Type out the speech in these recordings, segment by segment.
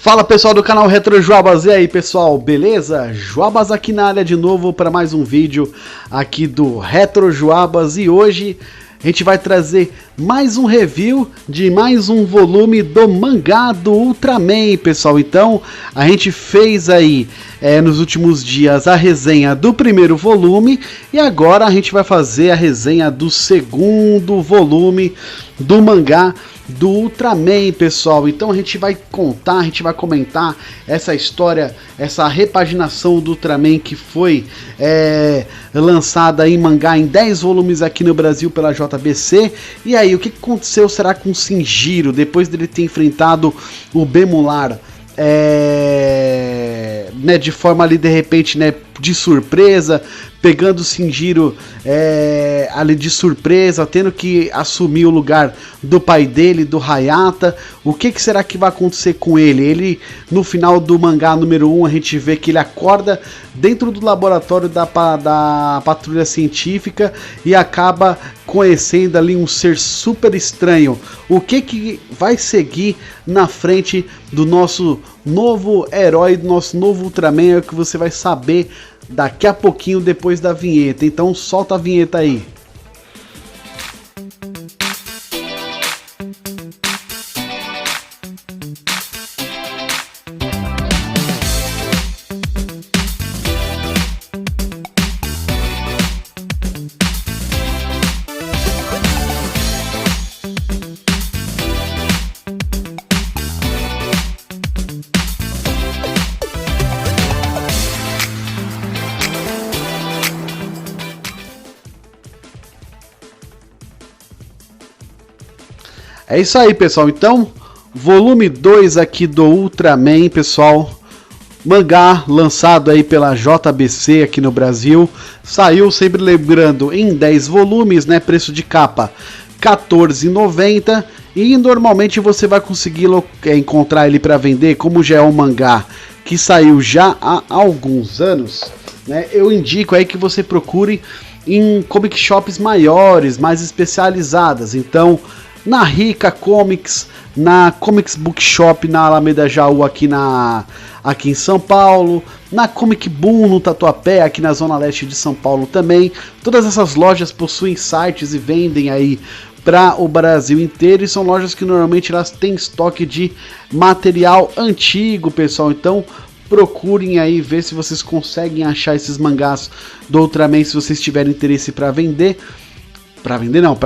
Fala pessoal do canal Retro Joabas, e aí pessoal, beleza? Joabas aqui na área de novo para mais um vídeo aqui do Retro Joabas, e hoje a gente vai trazer mais um review de mais um volume do mangá do Ultraman, pessoal. Então a gente fez aí nos últimos dias a resenha do primeiro volume e agora a gente vai fazer a resenha do segundo volume do mangá do Ultraman, pessoal. Então a gente vai contar, a gente vai comentar essa história, essa repaginação do Ultraman que foi lançada em mangá em 10 volumes aqui no Brasil pela JBC. E aí, o que aconteceu será com o Shinjiro depois dele ter enfrentado o Bemular de forma ali de repente, de surpresa, pegando o Shinjiro ali de surpresa, tendo que assumir o lugar do pai dele, do Hayata. O que será que vai acontecer com ele? Ele, no final do mangá número 1, a gente vê que ele acorda dentro do laboratório da patrulha científica e acaba conhecendo ali um ser super estranho. O que vai seguir na frente do nosso novo herói, do nosso novo Ultraman, é o que você vai saber daqui a pouquinho depois da vinheta. Então solta a vinheta aí. É isso aí, pessoal. Então, volume 2 aqui do Ultraman, pessoal. Mangá lançado aí pela JBC aqui no Brasil. Saiu, sempre lembrando, em 10 volumes, Preço de capa R$14,90. E normalmente você vai conseguir encontrar ele para vender, como já é um mangá que saiu já há alguns anos, eu indico aí que você procure em comic shops maiores, mais especializadas. Então, na Rica Comics, na Comics Bookshop na Alameda Jaú aqui em São Paulo, na Comic Boom no Tatuapé aqui na zona leste de São Paulo também. Todas essas lojas possuem sites e vendem aí para o Brasil inteiro, e são lojas que normalmente elas têm estoque de material antigo, pessoal. Então procurem aí ver se vocês conseguem achar esses mangás do Ultraman, se vocês tiverem interesse para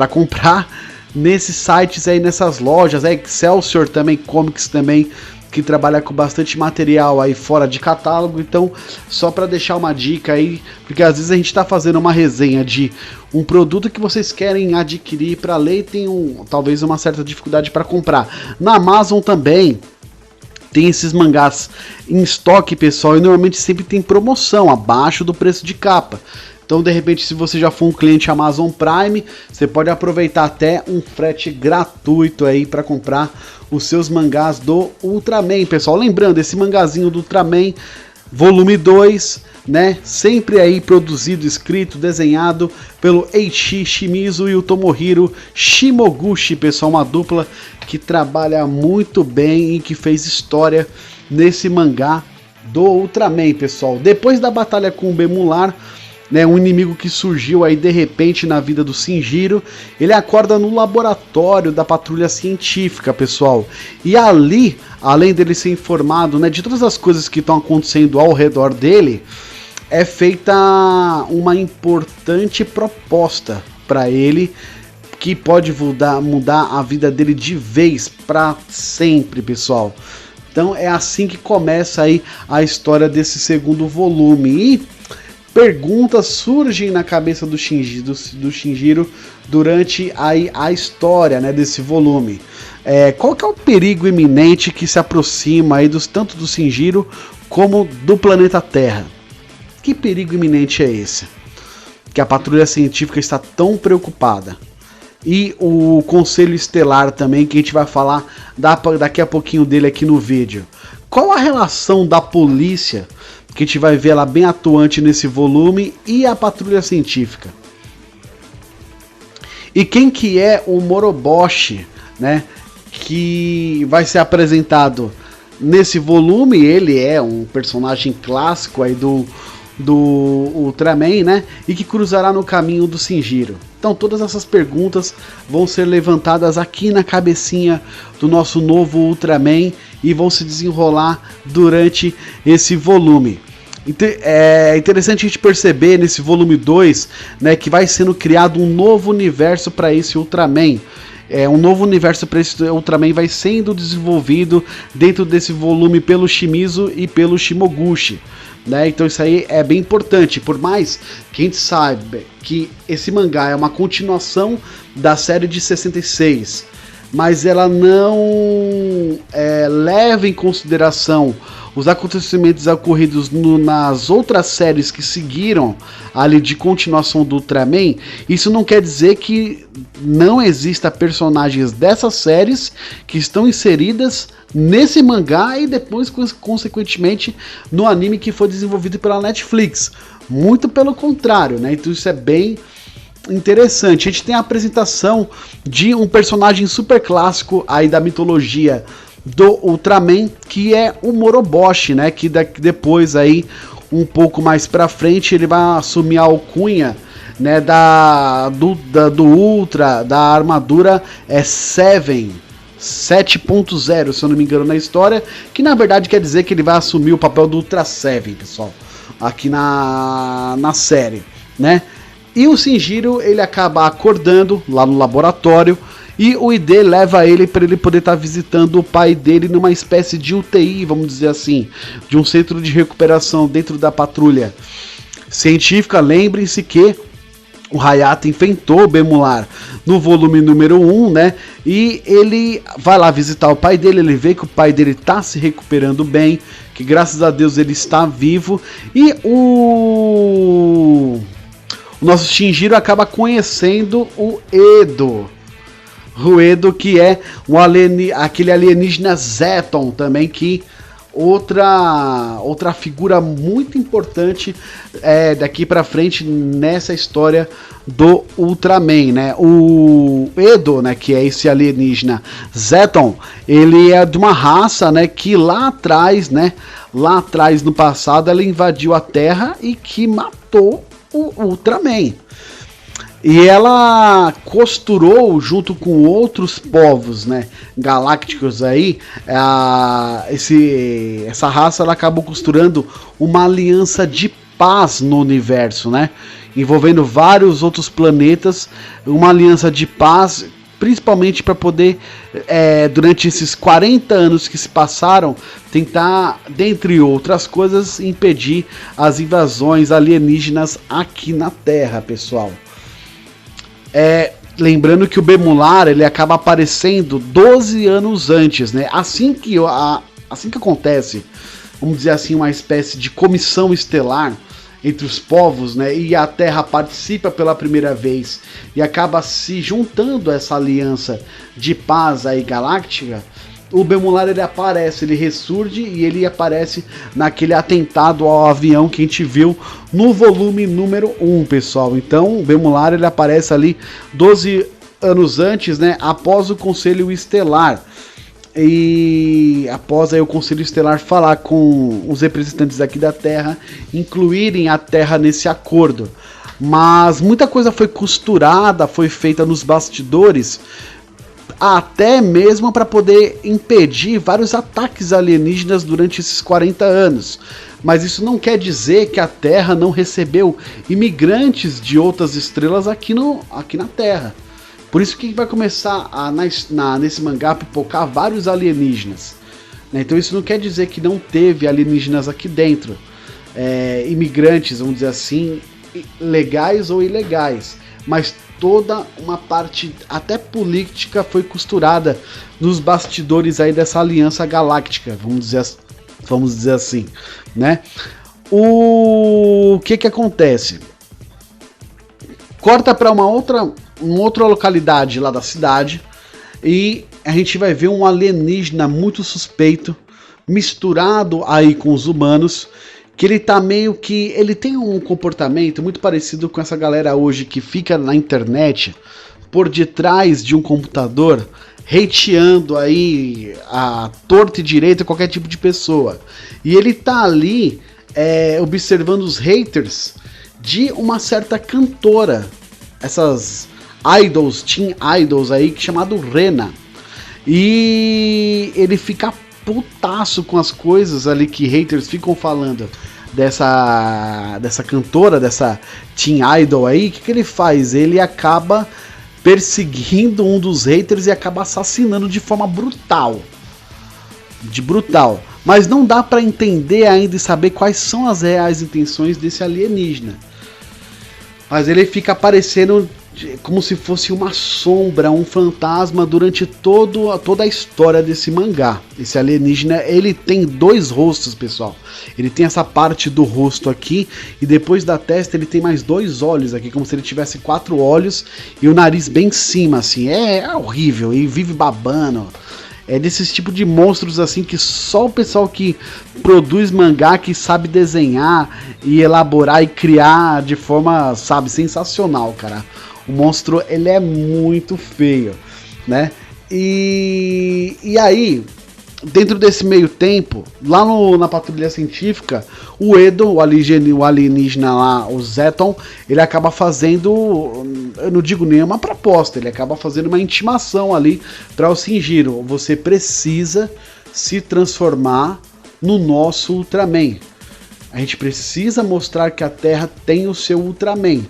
comprar nesses sites aí, nessas lojas, Excelsior também, Comics também, que trabalha com bastante material aí fora de catálogo. Então, só para deixar uma dica aí, porque às vezes a gente está fazendo uma resenha de um produto que vocês querem adquirir para ler e tem talvez uma certa dificuldade para comprar. Na Amazon também tem esses mangás em estoque, pessoal, e normalmente sempre tem promoção abaixo do preço de capa. Então, de repente, se você já for um cliente Amazon Prime, você pode aproveitar até um frete gratuito aí para comprar os seus mangás do Ultraman, pessoal. Lembrando, esse mangazinho do Ultraman, volume 2, sempre aí produzido, escrito, desenhado pelo Eiichi Shimizu e o Tomohiro Shimoguchi, pessoal. Uma dupla que trabalha muito bem e que fez história nesse mangá do Ultraman, pessoal. Depois da batalha com o Bemular, um inimigo que surgiu aí de repente na vida do Shinjiro, ele acorda no laboratório da patrulha científica, pessoal. E ali, além dele ser informado, de todas as coisas que estão acontecendo ao redor dele, é feita uma importante proposta para ele, que pode mudar a vida dele de vez para sempre, pessoal. Então é assim que começa aí a história desse segundo volume. E perguntas surgem na cabeça do Shinjiro durante a história desse volume. Qual que é o perigo iminente que se aproxima aí tanto do Shinjiro como do planeta Terra? Que perigo iminente é esse? Que a patrulha científica está tão preocupada. E o Conselho Estelar também, que a gente vai falar daqui a pouquinho dele aqui no vídeo. Qual a relação da polícia, que a gente vai ver ela bem atuante nesse volume, e a patrulha científica? E quem que é o Moroboshi, que vai ser apresentado nesse volume ele é um personagem clássico aí do Ultraman, né? E que cruzará no caminho do Shinjiro. Então todas essas perguntas vão ser levantadas aqui na cabecinha do nosso novo Ultraman e vão se desenrolar durante esse volume. É interessante a gente perceber nesse volume 2, né, que vai sendo criado um novo universo para esse Ultraman. Um novo universo para esse Ultraman vai sendo desenvolvido dentro desse volume pelo Shimizu e pelo Shimoguchi. Né? Então isso aí é bem importante, por mais que a gente saiba que esse mangá é uma continuação da série de 66, mas ela não leva em consideração os acontecimentos ocorridos nas outras séries que seguiram ali de continuação do Ultraman. Isso não quer dizer que não exista personagens dessas séries que estão inseridas nesse mangá e depois, consequentemente, no anime que foi desenvolvido pela Netflix. Muito pelo contrário, né? Então isso é bem interessante. A gente tem a apresentação de um personagem super clássico aí da mitologia do Ultraman, que é o Moroboshi, né? Que depois aí, um pouco mais pra frente, ele vai assumir a alcunha, né, do Ultra, da armadura 7.0, se eu não me engano, na história, que na verdade quer dizer que ele vai assumir o papel do Ultra 7, pessoal, aqui na série, né? E o Shinjiro, ele acaba acordando lá no laboratório e o ID leva ele para ele poder estar visitando o pai dele numa espécie de UTI, vamos dizer assim, de um centro de recuperação dentro da patrulha científica. Lembrem-se que o Hayata enfrentou o Bemular no volume número 1, né? E ele vai lá visitar o pai dele, ele vê que o pai dele está se recuperando bem, que graças a Deus ele está vivo, e o nosso Shinjiro acaba conhecendo o Edo. O Edo, que é aquele alienígena Zeton também, que outra figura muito importante daqui pra frente nessa história do Ultraman, né? O Edo, né, que é esse alienígena Zeton, ele é de uma raça, né, que lá atrás no passado, ela invadiu a Terra e que matou o Ultraman. E ela costurou junto com outros povos, né, galácticos aí, essa raça ela acabou costurando uma aliança de paz no universo, né, envolvendo vários outros planetas, uma aliança de paz, principalmente para poder, durante esses 40 anos que se passaram, tentar, dentre outras coisas, impedir as invasões alienígenas aqui na Terra, pessoal. Lembrando que o Bemular ele acaba aparecendo 12 anos antes, né? Assim que acontece, vamos dizer assim, uma espécie de comissão estelar entre os povos, né? E a Terra participa pela primeira vez e acaba se juntando a essa aliança de paz aí galáctica. O Bemular ele aparece, ele ressurge e ele aparece naquele atentado ao avião que a gente viu no volume número 1, pessoal. Então o Bemular ele aparece ali 12 anos antes, né, após o Conselho Estelar. E após aí o Conselho Estelar falar com os representantes aqui da Terra, incluírem a Terra nesse acordo. Mas muita coisa foi costurada, foi feita nos bastidores, até mesmo para poder impedir vários ataques alienígenas durante esses 40 anos. Mas isso não quer dizer que a Terra não recebeu imigrantes de outras estrelas aqui na Terra. Por isso que vai começar nesse mangá a pipocar vários alienígenas, né? Então isso não quer dizer que não teve alienígenas aqui dentro, imigrantes, vamos dizer assim, legais ou ilegais, mas toda uma parte até política foi costurada nos bastidores aí dessa aliança galáctica, vamos dizer assim, né? O que acontece? Corta para uma outra localidade lá da cidade e a gente vai ver um alienígena muito suspeito misturado aí com os humanos, que ele tá meio que... ele tem um comportamento muito parecido com essa galera hoje que fica na internet por detrás de um computador hateando aí a torta e direita qualquer tipo de pessoa. E ele tá ali observando os haters de uma certa cantora, essas idols, teen idols aí, chamado Rena. E ele fica putaço com as coisas ali que haters ficam falando dessa cantora, dessa teen idol aí. O que ele faz? Ele acaba perseguindo um dos haters e acaba assassinando de forma brutal. Mas não dá pra entender ainda e saber quais são as reais intenções desse alienígena. Mas ele fica aparecendo como se fosse uma sombra, um fantasma durante toda a história desse mangá. Esse alienígena, ele tem 2 rostos, pessoal. Ele tem essa parte do rosto aqui e depois da testa ele tem mais 2 olhos aqui, como se ele tivesse 4 olhos e o nariz bem em cima, assim. É horrível, e vive babando. É desses tipos de monstros assim que só o pessoal que produz mangá, que sabe desenhar e elaborar e criar de forma, sabe, sensacional, cara. O monstro, ele é muito feio, né? E aí, dentro desse meio tempo, lá na patrulha científica, o Edo, o alienígena lá, o Zeton, ele acaba fazendo, eu não digo nenhuma proposta, ele acaba fazendo uma intimação ali para o Shinjiro. Você precisa se transformar no nosso Ultraman. A gente precisa mostrar que a Terra tem o seu Ultraman.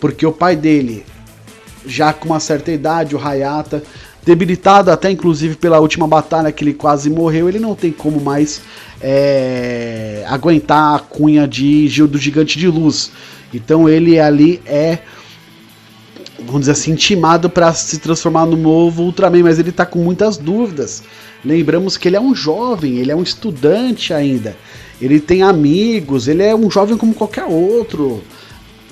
Porque o pai dele, já com uma certa idade, o Hayata, debilitado até inclusive pela última batalha que ele quase morreu, ele não tem como mais aguentar a cunha do gigante de luz. Então ele ali vamos dizer assim, intimado para se transformar no novo Ultraman, mas ele está com muitas dúvidas. Lembramos que ele é um jovem, ele é um estudante ainda, ele tem amigos, ele é um jovem como qualquer outro.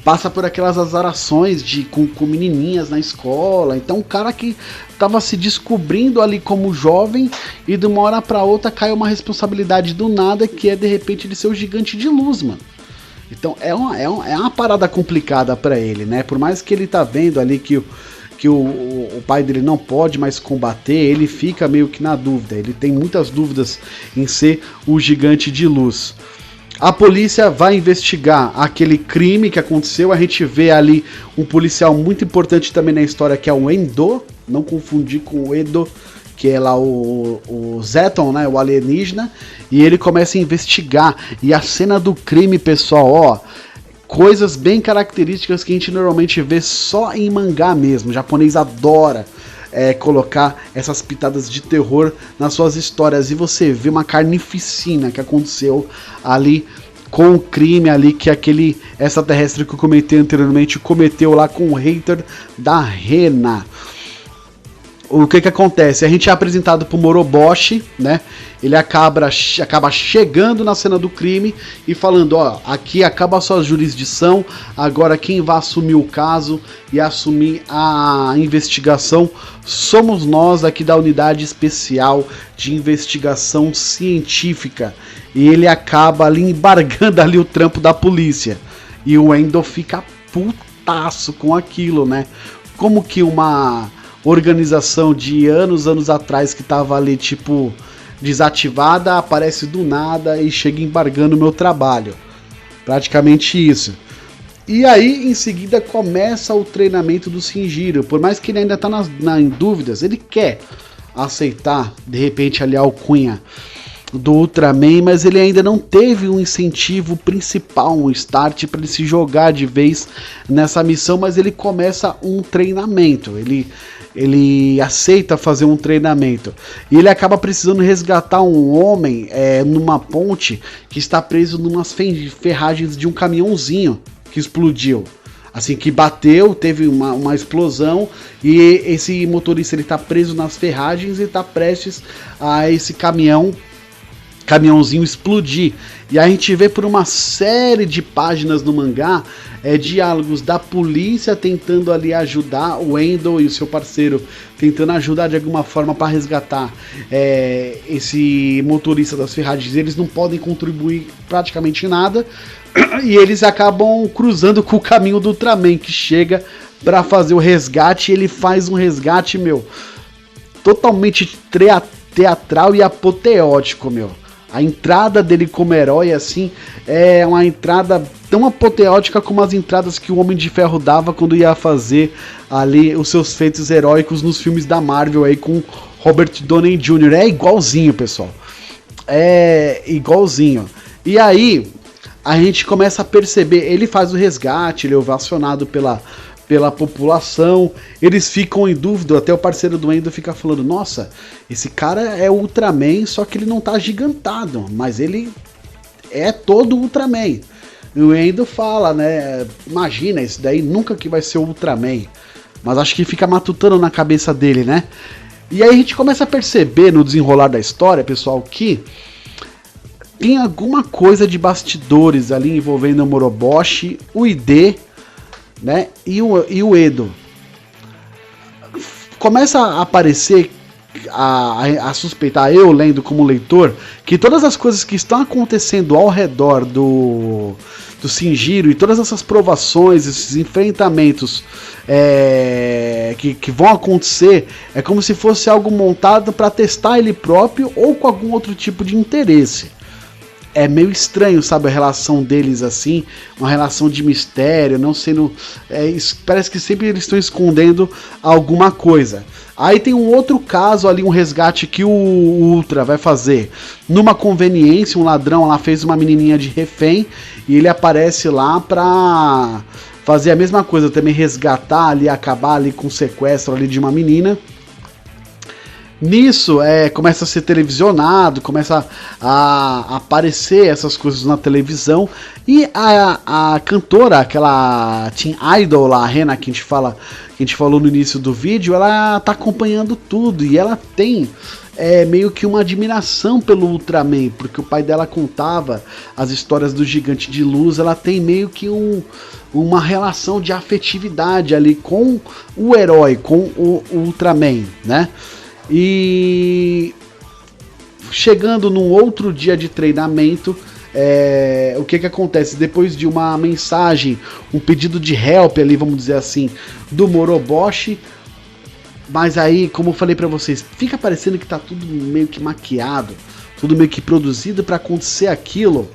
Passa por aquelas azarações com menininhas na escola. Então um cara que estava se descobrindo ali como jovem e de uma hora para outra cai uma responsabilidade do nada, que é de repente ele ser o gigante de luz, mano. Então é uma parada complicada para ele, né? Por mais que ele tá vendo ali que o pai dele não pode mais combater, ele fica meio que na dúvida. Ele tem muitas dúvidas em ser o gigante de luz. A polícia vai investigar aquele crime que aconteceu. A gente vê ali um policial muito importante também na história, que é o Endo. Não confundir com o Edo, que é lá o Zeton, né, o alienígena. E ele começa a investigar. E a cena do crime, pessoal, ó, coisas bem características que a gente normalmente vê só em mangá mesmo. O japonês adora colocar essas pitadas de terror nas suas histórias, e você vê uma carnificina que aconteceu ali com o crime ali que aquele extraterrestre que eu comentei anteriormente cometeu lá com o hater da Rena. O que acontece? A gente é apresentado pro Moroboshi, né? Ele acaba chegando na cena do crime e falando, ó, aqui acaba a sua jurisdição, agora quem vai assumir o caso e assumir a investigação somos nós aqui da Unidade Especial de Investigação Científica. E ele acaba ali embargando ali o trampo da polícia. E o Endo fica putaço com aquilo, né? Como que uma organização de anos atrás que tava ali, tipo, desativada, aparece do nada e chega embargando o meu trabalho. Praticamente isso. E aí, em seguida, começa o treinamento do Shinjiro. Por mais que ele ainda tá em dúvidas, ele quer aceitar, de repente, ali a alcunha do Ultraman, mas ele ainda não teve um incentivo principal, um start para ele se jogar de vez nessa missão, mas ele começa um treinamento, ele aceita fazer um treinamento, e ele acaba precisando resgatar um homem numa ponte que está preso numas ferragens de um caminhãozinho que explodiu. Assim que bateu, teve uma explosão e esse motorista ele está preso nas ferragens e está prestes a esse caminhãozinho explodir. E a gente vê por uma série de páginas no mangá diálogos da polícia tentando ali ajudar o Endo e o seu parceiro, tentando ajudar de alguma forma para resgatar esse motorista das ferragens. Eles não podem contribuir praticamente nada e eles acabam cruzando com o caminho do Ultraman, que chega para fazer o resgate. E ele faz um resgate, totalmente teatral e apoteótico, meu. A entrada dele como herói, assim, é uma entrada tão apoteótica como as entradas que o Homem de Ferro dava quando ia fazer ali os seus feitos heróicos nos filmes da Marvel aí com Robert Downey Jr. É igualzinho, pessoal. É igualzinho. E aí, a gente começa a perceber, ele faz o resgate, ele é ovacionado pela população, eles ficam em dúvida, até o parceiro do Endo fica falando, nossa, esse cara é Ultraman, só que ele não tá gigantado, mas ele é todo Ultraman. E o Endo fala, né, imagina, isso daí nunca que vai ser o Ultraman, mas acho que fica matutando na cabeça dele, né? E aí a gente começa a perceber no desenrolar da história, pessoal, que tem alguma coisa de bastidores ali envolvendo o Moroboshi, o ID, né, e o Edo. Começa a aparecer, a suspeitar, eu lendo como leitor, que todas as coisas que estão acontecendo ao redor do Shinjiro e todas essas provações, esses enfrentamentos que vão acontecer, é como se fosse algo montado para testar ele próprio ou com algum outro tipo de interesse. É meio estranho, sabe, a relação deles assim, uma relação de mistério, não sendo... parece que sempre eles estão escondendo alguma coisa. Aí tem um outro caso ali, um resgate que o Ultra vai fazer. Numa conveniência, um ladrão lá fez uma menininha de refém e ele aparece lá pra fazer a mesma coisa, também resgatar ali, acabar ali com o sequestro ali de uma menina. Nisso, começa a ser televisionado, começa a aparecer essas coisas na televisão. E a cantora, aquela Teen Idol lá, a Rena, que a gente falou no início do vídeo, ela tá acompanhando tudo. E ela tem meio que uma admiração pelo Ultraman, porque o pai dela contava as histórias do Gigante de Luz. Ela tem meio que uma relação de afetividade ali com o herói, com o Ultraman, né? E chegando num outro dia de treinamento, o que acontece? Depois de uma mensagem, um pedido de help ali, vamos dizer assim, do Moroboshi, mas aí, como eu falei pra vocês, fica parecendo que tá tudo meio que maquiado, tudo meio que produzido para acontecer aquilo.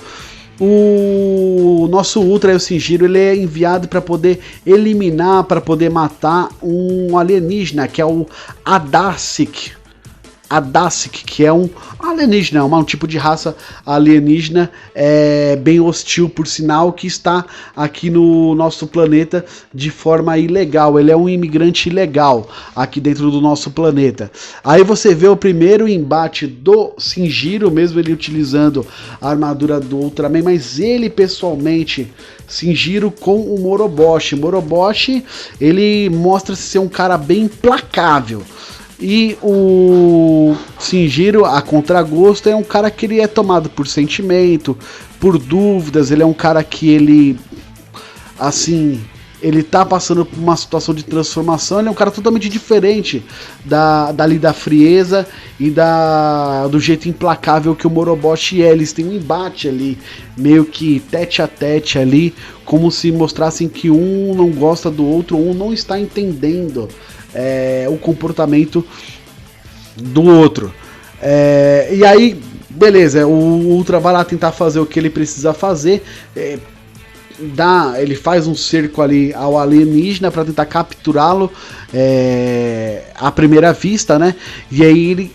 O nosso Ultra, o Shinjiro, ele é enviado para poder eliminar, para poder matar um alienígena, que é o Adasic, que é um alienígena, um tipo de raça alienígena bem hostil, por sinal, que está aqui no nosso planeta de forma ilegal. Ele é um imigrante ilegal aqui dentro do nosso planeta. Aí você vê o primeiro embate do Shinjiro, mesmo ele utilizando a armadura do Ultraman, mas ele pessoalmente, Shinjiro com o Moroboshi. Moroboshi, ele mostra-se ser um cara bem implacável. E o Shinjiro, a contragosto, é um cara que ele é tomado por sentimento, por dúvidas. Ele é um cara que ele, assim, ele tá passando por uma situação de transformação. Ele é um cara totalmente diferente da frieza e do jeito implacável que o Moroboshi é. Eles têm um embate ali, meio que tete a tete ali, como se mostrassem que um não gosta do outro, um não está entendendo o comportamento do outro. E aí, beleza, o Ultra vai lá tentar fazer o que ele precisa fazer. Ele faz um cerco ali ao alienígena para tentar capturá-lo à primeira vista, né? E aí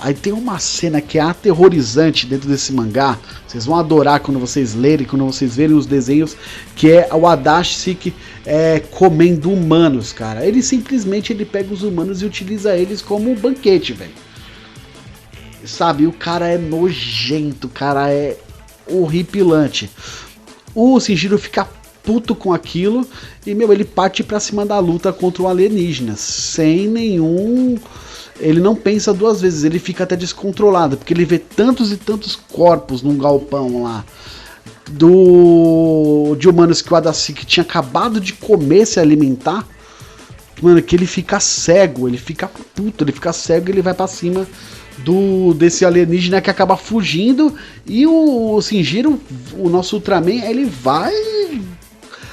aí tem uma cena que é aterrorizante dentro desse mangá. Vocês vão adorar quando vocês lerem, quando vocês verem os desenhos, que é o Adasic comendo humanos, cara. Ele simplesmente pega os humanos e utiliza eles como um banquete, velho. Sabe, o cara é nojento, o cara é horripilante. O Shinjiro fica puto com aquilo e, ele parte pra cima da luta contra o alienígena, sem nenhum... Ele não pensa duas vezes, ele fica até descontrolado, porque ele vê tantos e tantos corpos num galpão lá, de humanos que o Adasic tinha acabado de comer, se alimentar, mano, que ele fica cego, ele fica puto, ele fica cego e ele vai pra cima desse alienígena que acaba fugindo. E o Shinjiro, o nosso Ultraman, ele vai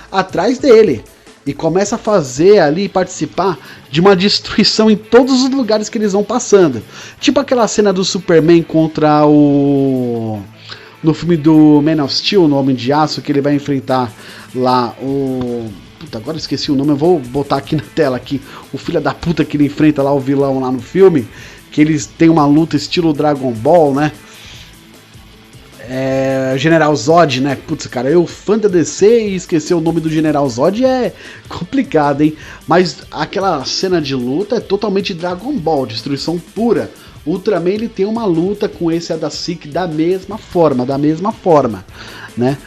atrás dele. e começa a fazer ali, participar de uma destruição em todos os lugares que eles vão passando. Tipo aquela cena do Superman contra o... no filme do Man of Steel, no Homem de Aço, que ele vai enfrentar lá o... Puta, agora eu esqueci o nome, eu vou botar aqui na tela aqui, o filho da puta que ele enfrenta lá, o vilão lá no filme, que eles têm uma luta estilo Dragon Ball, né? General Zod, né? Putz, cara, eu fã da DC e esquecer o nome do General Zod é complicado, hein? Mas aquela cena de luta é totalmente Dragon Ball, destruição pura. Ultraman, ele tem uma luta com esse Adasic da mesma forma, né?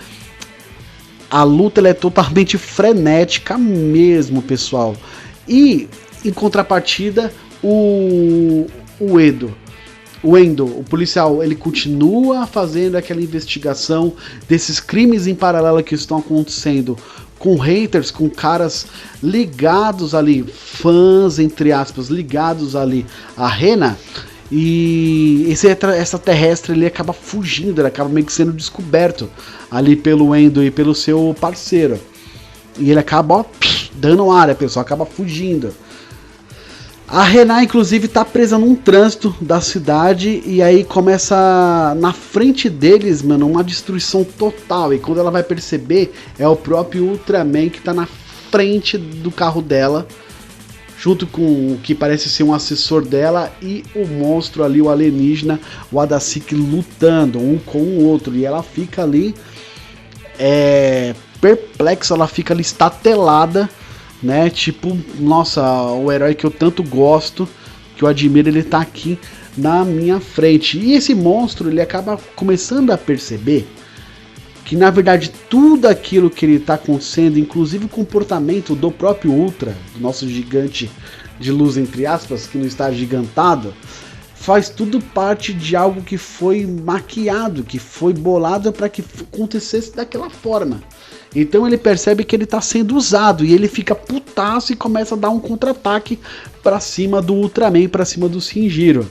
A luta ela é totalmente frenética mesmo, pessoal. E, em contrapartida, o Endo, o policial, ele continua fazendo aquela investigação desses crimes em paralelo que estão acontecendo com haters, com caras ligados ali, fãs, entre aspas, ligados ali à Rena. E esse extraterrestre ele acaba fugindo, ele acaba meio que sendo descoberto ali pelo Endo e pelo seu parceiro. E ele acaba dando área, pessoal, acaba fugindo. A Rena, inclusive, tá presa num trânsito da cidade e aí começa na frente deles, mano, uma destruição total. E quando ela vai perceber, é o próprio Ultraman que tá na frente do carro dela, junto com o que parece ser um assessor dela e o monstro ali, o alienígena, o Adasic, lutando um com o outro. E ela fica ali perplexa, ela fica ali estatelada, né? Tipo, nossa, o herói que eu tanto gosto, que eu admiro, ele tá aqui na minha frente. E esse monstro, ele acaba começando a perceber que, na verdade, tudo aquilo que ele tá acontecendo, inclusive o comportamento do próprio Ultra, do nosso gigante de luz, entre aspas, que não está gigantado, faz tudo parte de algo que foi maquiado, que foi bolado para que acontecesse daquela forma. Então ele percebe que ele está sendo usado e ele fica putaço e começa a dar um contra-ataque para cima do Ultraman, para cima do Shinjiro.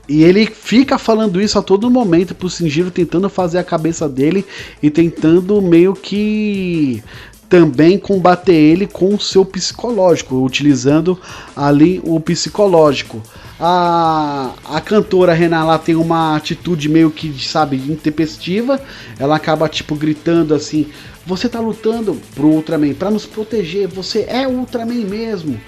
E ele fica falando isso a todo momento pro Shinjiro, tentando fazer a cabeça dele e tentando meio que também combater ele com o seu psicológico, utilizando ali o psicológico. A cantora Rena, ela tem uma atitude meio que, sabe, intempestiva. Ela acaba tipo gritando assim: você tá lutando pro Ultraman para nos proteger, você é o Ultraman mesmo,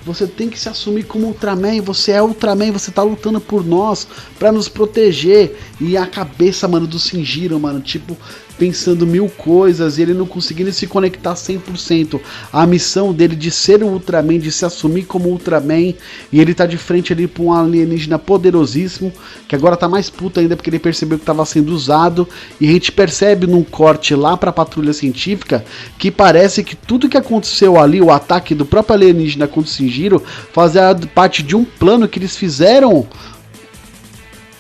você tem que se assumir como Ultraman, você é Ultraman, você tá lutando por nós, pra nos proteger. E a cabeça, mano, do Shinjiro, mano, tipo, pensando mil coisas e ele não conseguindo se conectar 100%. A missão dele de ser o Ultraman, de se assumir como Ultraman, e ele tá de frente ali pra um alienígena poderosíssimo, que agora tá mais puto ainda porque ele percebeu que tava sendo usado. E a gente percebe num corte lá pra patrulha científica que parece que tudo que aconteceu ali, o ataque do próprio alienígena contra o Shinjiro, fazia parte de um plano que eles fizeram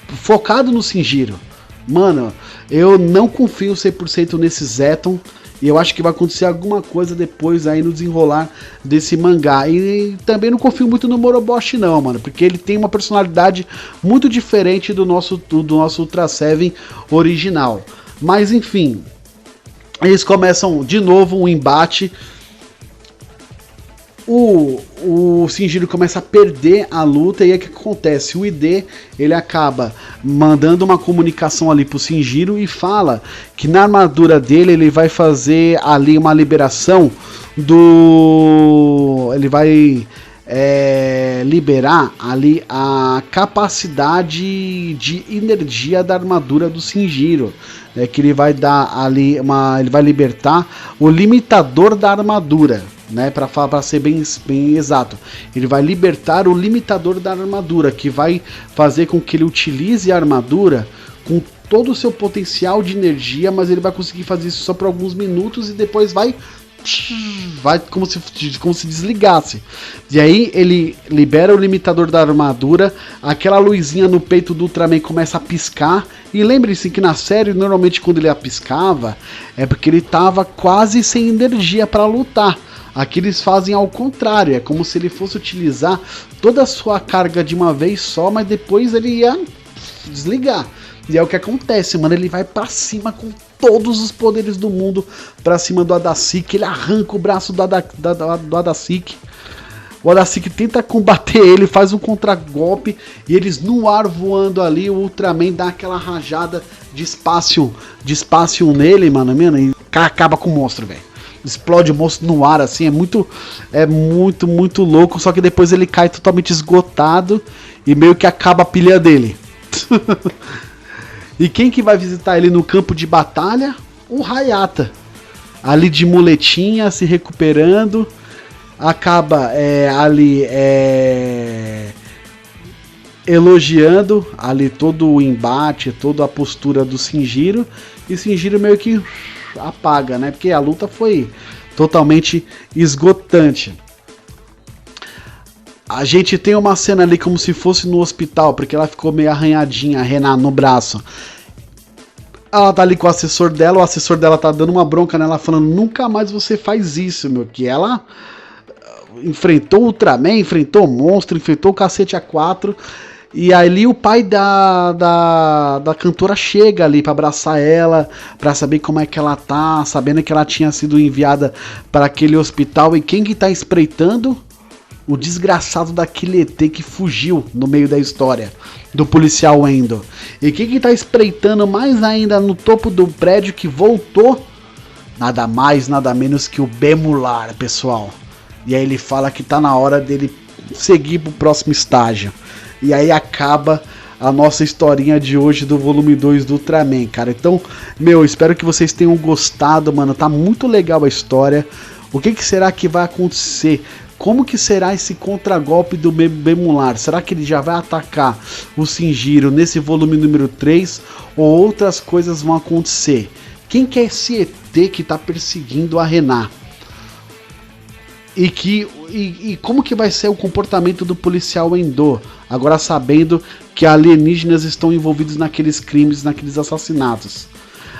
focado no Shinjiro. Mano, eu não confio 100% nesse Zeton, e eu acho que vai acontecer alguma coisa depois aí no desenrolar desse mangá. E também não confio muito no Moroboshi não, mano, porque ele tem uma personalidade muito diferente do nosso Ultra Seven original. Mas enfim, eles começam de novo um embate. O Shinjiro começa a perder a luta e aí o que acontece? O ID, ele acaba mandando uma comunicação ali pro Shinjiro e fala que na armadura dele ele vai fazer ali uma liberação do... ele vai liberar ali a capacidade de energia da armadura do Shinjiro, que ele vai dar ali ele vai libertar o limitador da armadura, né, para ser bem exato. Ele vai libertar o limitador da armadura, que vai fazer com que ele utilize a armadura com todo o seu potencial de energia, mas ele vai conseguir fazer isso só por alguns minutos e depois vai como se desligasse. E aí ele libera o limitador da armadura, aquela luzinha no peito do Ultraman começa a piscar. E lembre-se que na série, normalmente quando ele a piscava, é porque ele estava quase sem energia para lutar. Aqui eles fazem ao contrário, é como se ele fosse utilizar toda a sua carga de uma vez só, mas depois ele ia desligar. E é o que acontece, mano, ele vai pra cima com todos os poderes do mundo pra cima do Adasic. Ele arranca o braço do Adasic. O Adasic tenta combater ele, faz um contragolpe e eles no ar voando ali, o Ultraman dá aquela rajada de espaço nele, mano, e acaba com o monstro, velho. Explode o monstro no ar, assim, é muito louco, só que depois ele cai totalmente esgotado e meio que acaba a pilha dele. E quem que vai visitar ele no campo de batalha? O Hayata, ali de muletinha, se recuperando. Acaba ali elogiando ali todo o embate, toda a postura do Shinjiro, e Shinjiro meio que apaga, né? Porque a luta foi totalmente esgotante. A gente tem uma cena ali como se fosse no hospital, porque ela ficou meio arranhadinha, a Renan, no braço. Ela tá ali com o assessor dela tá dando uma bronca nela, falando, nunca mais você faz isso, meu, que ela enfrentou o Ultraman, enfrentou o monstro, enfrentou o cacete A4, e ali o pai da cantora chega ali pra abraçar ela, pra saber como é que ela tá, sabendo que ela tinha sido enviada para aquele hospital, e quem que tá espreitando? O desgraçado daquele ET que fugiu no meio da história, do policial Endo. E quem que tá espreitando mais ainda no topo do prédio que voltou? Nada mais, nada menos que o Bemular, pessoal. E aí ele fala que tá na hora dele seguir pro próximo estágio. E aí acaba a nossa historinha de hoje do volume 2 do Ultraman, cara. Então, espero que vocês tenham gostado, mano. Tá muito legal a história. O que será que vai acontecer? Como que será esse contragolpe do Bemular? Será que ele já vai atacar o Shinjiro nesse volume número 3? Ou outras coisas vão acontecer? Quem que é esse ET que tá perseguindo a Renan? E como que vai ser o comportamento do policial Endo, agora sabendo que alienígenas estão envolvidos naqueles crimes, naqueles assassinatos?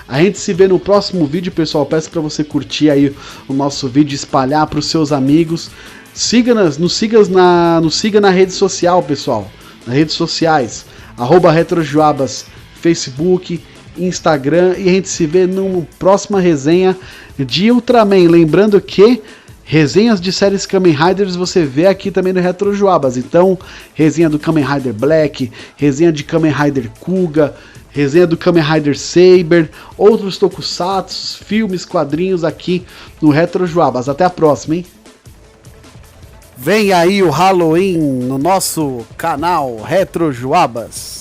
A gente se vê no próximo vídeo, pessoal. Peço para você curtir aí o nosso vídeo, espalhar para os seus amigos. Nos siga na rede social, pessoal. Nas redes sociais, @retrojoabas, Facebook, Instagram. E a gente se vê numa próxima resenha de Ultraman. Lembrando que resenhas de séries Kamen Riders você vê aqui também no Retro Joabas. Então, resenha do Kamen Rider Black, resenha de Kamen Rider Kuga, resenha do Kamen Rider Saber, outros tokusatsu, filmes, quadrinhos aqui no Retro Joabas. Até a próxima, hein? Vem aí o Halloween no nosso canal Retro Joabas.